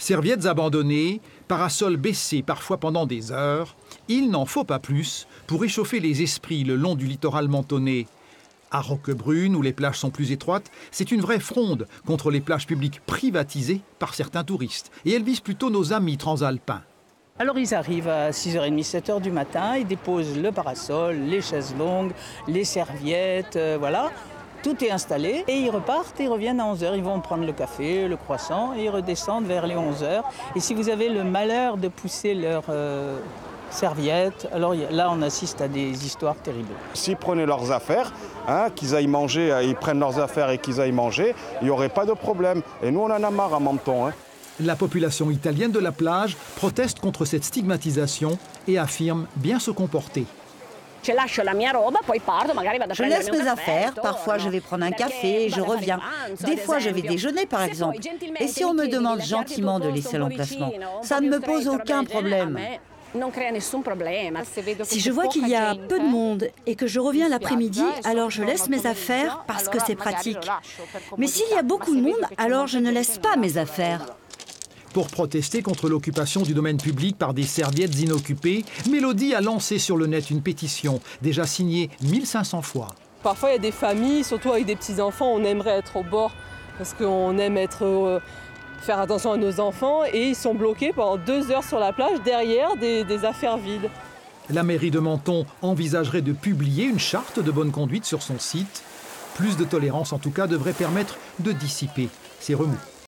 Serviettes abandonnées, parasols baissés parfois pendant des heures, il n'en faut pas plus pour réchauffer les esprits le long du littoral mentonais. À Roquebrune, où les plages sont plus étroites, c'est une vraie fronde contre les plages publiques privatisées par certains touristes. Et elle vise plutôt nos amis transalpins. Alors ils arrivent à 6h30, 7h du matin, ils déposent le parasol, les chaises longues, les serviettes, voilà. Tout est installé et ils repartent et ils reviennent à 11h. Ils vont prendre le café, le croissant et ils redescendent vers les 11h. Et si vous avez le malheur de pousser leurs serviettes, alors là on assiste à des histoires terribles. S'ils prenaient leurs affaires, qu'ils aillent manger, ils prennent leurs affaires et qu'ils aillent manger, il n'y aurait pas de problème. Et nous on en a marre à Menton. La population italienne de la plage proteste contre cette stigmatisation et affirme bien se comporter. Je laisse mes affaires, parfois je vais prendre un café et je reviens. Des fois je vais déjeuner par exemple. Et si on me demande gentiment de laisser l'emplacement, ça ne me pose aucun problème. Si je vois qu'il y a peu de monde et que je reviens l'après-midi, alors je laisse mes affaires parce que c'est pratique. Mais s'il y a beaucoup de monde, alors je ne laisse pas mes affaires. Pour protester contre l'occupation du domaine public par des serviettes inoccupées, Mélodie a lancé sur le net une pétition, déjà signée 1500 fois. Parfois, il y a des familles, surtout avec des petits-enfants, on aimerait être au bord parce qu'on aime faire attention à nos enfants et ils sont bloqués pendant 2 heures sur la plage derrière des affaires vides. La mairie de Menton envisagerait de publier une charte de bonne conduite sur son site. Plus de tolérance, en tout cas, devrait permettre de dissiper ces remous.